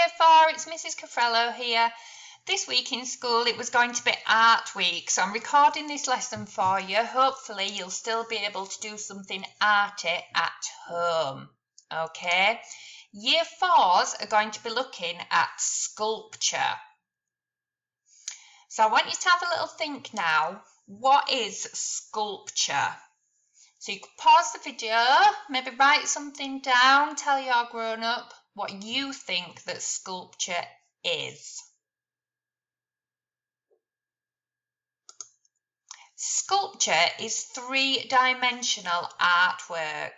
Year 4, it's Mrs. Cafrello here. This week in school it was going to be Art Week, so I'm recording this lesson for you. Hopefully you'll still be able to do something arty at home, okay? Year 4s are going to be looking at sculpture. So I want you to have a little think now. What is sculpture? So you could pause the video, maybe write something down, tell your grown-up what you think that sculpture is. Sculpture is three-dimensional artwork.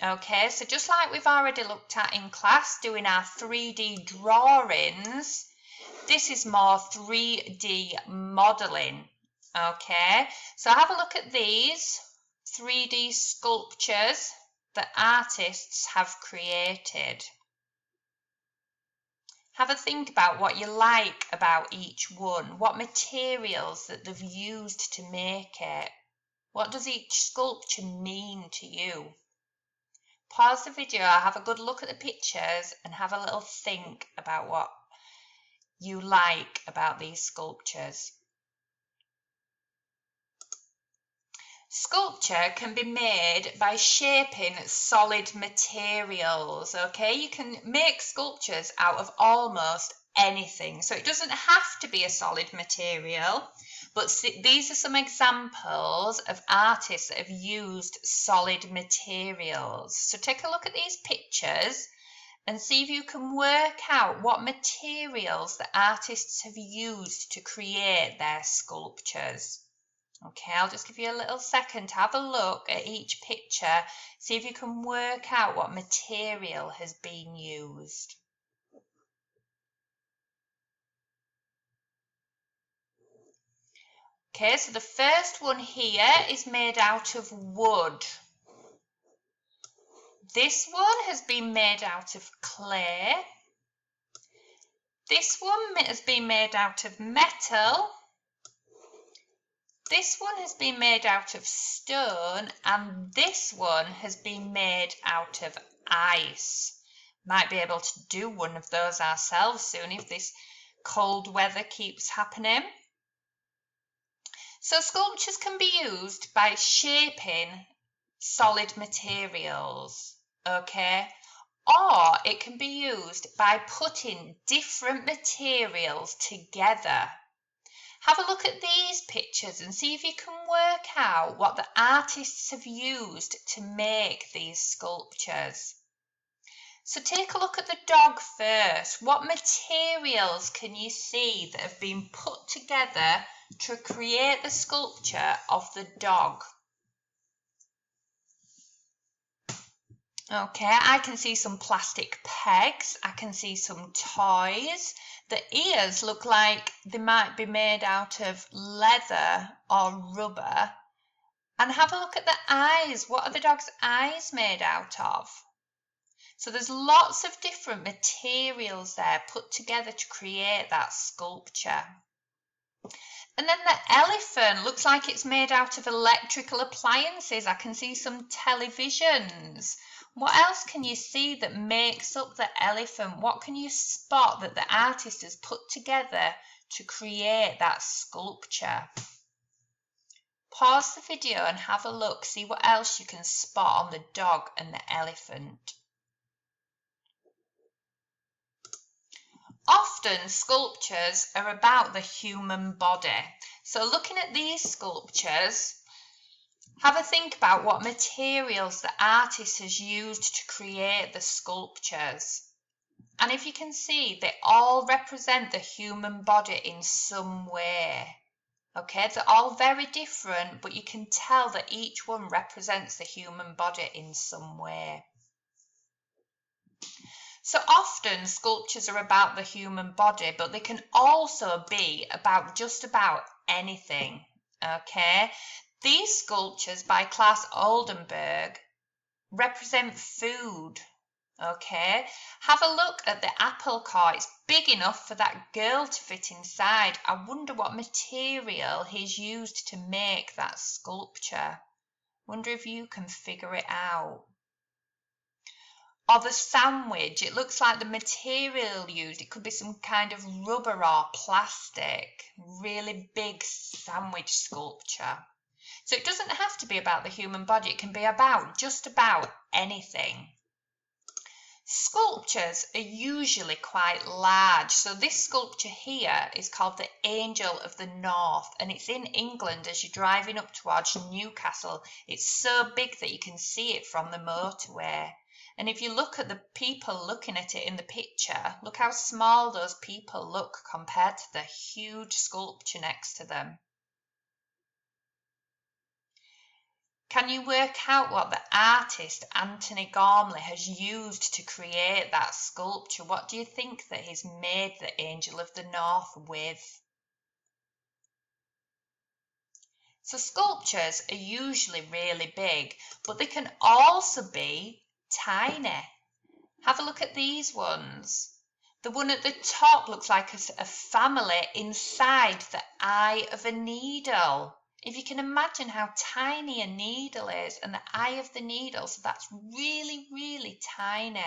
Okay, so just like we've already looked at in class, doing our 3D drawings, this is more 3D modelling. Okay, so have a look at these 3D sculptures that artists have created. Have a think about what you like about each one, what materials that they've used to make it. What does each sculpture mean to you? Pause the video, have a good look at the pictures and have a little think about what you like about these sculptures. Sculpture can be made by shaping solid materials, okay? You can make sculptures out of almost anything, so it doesn't have to be a solid material, but these are some examples of artists that have used solid materials. So take a look at these pictures and see if you can work out what materials the artists have used to create their sculptures. Okay, I'll just give you a little second to have a look at each picture, see if you can work out what material has been used. Okay, so the first one here is made out of wood. This one has been made out of clay. This one has been made out of metal. This one has been made out of stone, and this one has been made out of ice. Might be able to do one of those ourselves soon if this cold weather keeps happening. So sculptures can be used by shaping solid materials, okay? Or it can be used by putting different materials together. Have a look at these pictures and see if you can work out what the artists have used to make these sculptures. So take a look at the dog first. What materials can you see that have been put together to create the sculpture of the dog? Okay, I can see some plastic pegs. I can see some toys. The ears look like they might be made out of leather or rubber. And have a look at the eyes. What are the dog's eyes made out of? So there's lots of different materials there put together to create that sculpture. And then the elephant looks like it's made out of electrical appliances. I can see some televisions. What else can you see that makes up the elephant? What can you spot that the artist has put together to create that sculpture? Pause the video and have a look, see what else you can spot on the dog and the elephant. Often sculptures are about the human body. So looking at these sculptures, have a think about what materials the artist has used to create the sculptures. And if you can see, they all represent the human body in some way. Okay, they're all very different, but you can tell that each one represents the human body in some way. So often sculptures are about the human body, but they can also be about just about anything. Okay, these sculptures by Claes Oldenburg represent food. Okay, have a look at the apple core. It's big enough for that girl to fit inside. I wonder what material he's used to make that sculpture. Wonder if you can figure it out. Or the sandwich, it looks like the material used, it could be some kind of rubber or plastic. Really big sandwich sculpture. So it doesn't have to be about the human body, it can be about just about anything. Sculptures are usually quite large. So this sculpture here is called the Angel of the North, and it's in England as you're driving up towards Newcastle. It's so big that you can see it from the motorway. And if you look at the people looking at it in the picture, look how small those people look compared to the huge sculpture next to them. Can you work out what the artist Anthony Gormley has used to create that sculpture? What do you think that he's made the Angel of the North with? So sculptures are usually really big, but they can also be tiny. Have a look at these ones. The one at the top looks like a family inside the eye of a needle. If you can imagine how tiny a needle is, and the eye of the needle, so that's really, really tiny.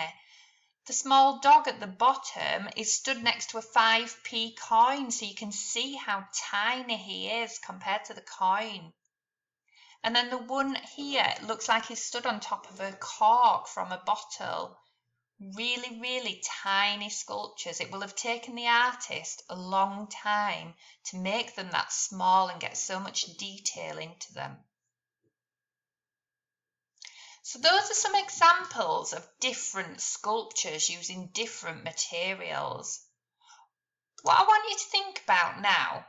The small dog at the bottom is stood next to a 5p coin, so you can see how tiny he is compared to the coin. And then the one here looks like he's stood on top of a cork from a bottle. Really, really tiny sculptures. It will have taken the artist a long time to make them that small and get so much detail into them. So those are some examples of different sculptures using different materials. What I want you to think about now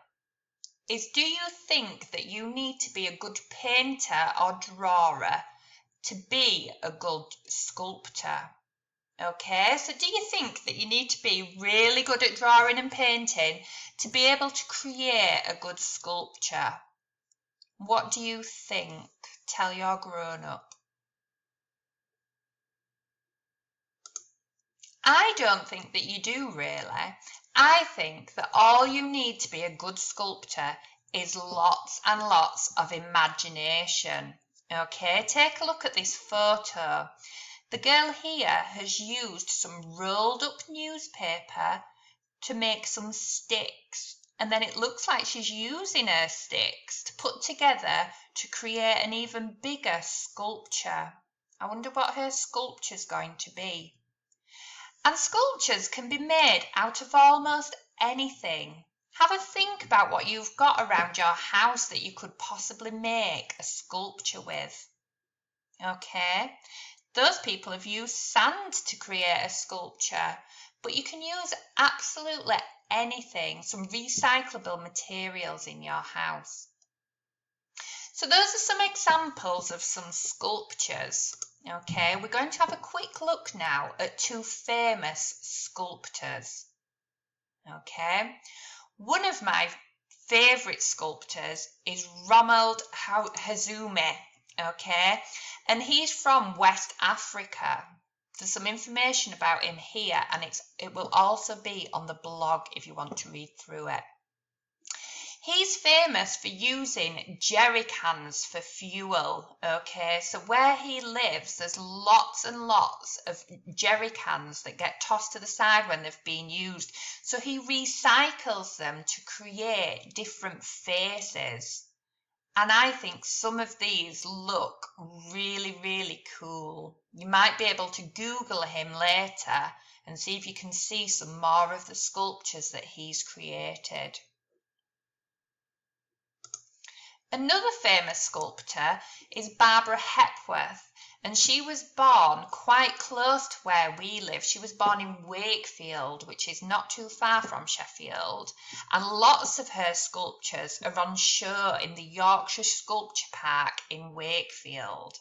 is, do you think that you need to be a good painter or drawer to be a good sculptor? Okay, so do you think that you need to be really good at drawing and painting to be able to create a good sculpture? What do you think? Tell your grown-up. I don't think that you do really. I think that all you need to be a good sculptor is lots and lots of imagination. Okay, take a look at this photo. The girl here has used some rolled up newspaper to make some sticks, and then it looks like she's using her sticks to put together to create an even bigger sculpture. I wonder what her sculpture's going to be. And sculptures can be made out of almost anything. Have a think about what you've got around your house that you could possibly make a sculpture with. Okay? Those people have used sand to create a sculpture, but you can use absolutely anything, some recyclable materials in your house. So those are some examples of some sculptures. Okay, we're going to have a quick look now at two famous sculptors. Okay, one of my favourite sculptors is Ronald Hazumi. Okay, and he's from West Africa. There's some information about him here, and it will also be on the blog if you want to read through it. He's famous for using jerry cans for fuel. Okay, so where he lives, there's lots and lots of jerry cans that get tossed to the side when they've been used. So he recycles them to create different faces. And I think some of these look really, really cool. You might be able to Google him later and see if you can see some more of the sculptures that he's created. Another famous sculptor is Barbara Hepworth, and she was born quite close to where we live. She was born in Wakefield, which is not too far from Sheffield, and lots of her sculptures are on show in the Yorkshire Sculpture Park in Wakefield.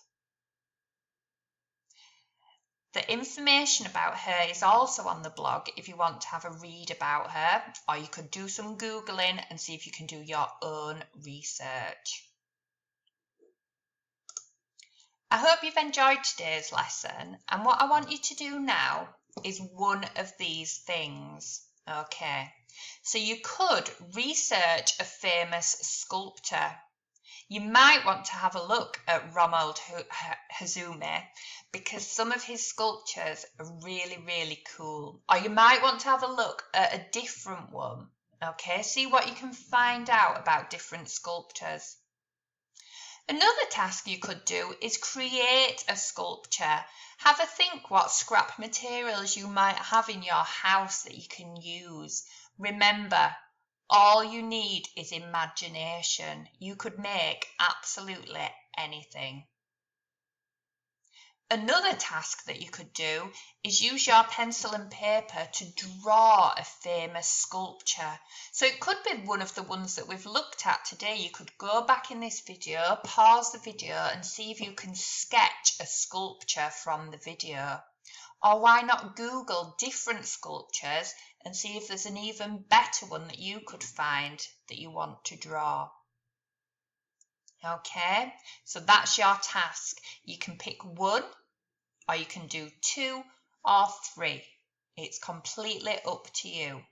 The information about her is also on the blog if you want to have a read about her, or you could do some Googling and see if you can do your own research. I hope you've enjoyed today's lesson, and what I want you to do now is one of these things. Okay, so you could research a famous sculptor. You might want to have a look at Ronald Hazumi because some of his sculptures are really, really cool. Or you might want to have a look at a different one. Okay, see what you can find out about different sculptors. Another task you could do is create a sculpture. Have a think what scrap materials you might have in your house that you can use. Remember, all you need is imagination. You could make absolutely anything. Another task that you could do is use your pencil and paper to draw a famous sculpture. So it could be one of the ones that we've looked at today. You could go back in this video, pause the video and see if you can sketch a sculpture from the video. Or why not Google different sculptures and see if there's an even better one that you could find that you want to draw. Okay, so that's your task. You can pick one, or you can do 2 or 3. It's completely up to you.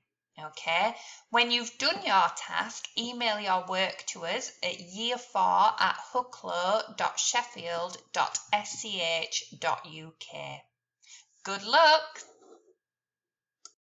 Okay, when you've done your task, email your work to us at year4@hucklow.sheffield.sch.uk. Good luck!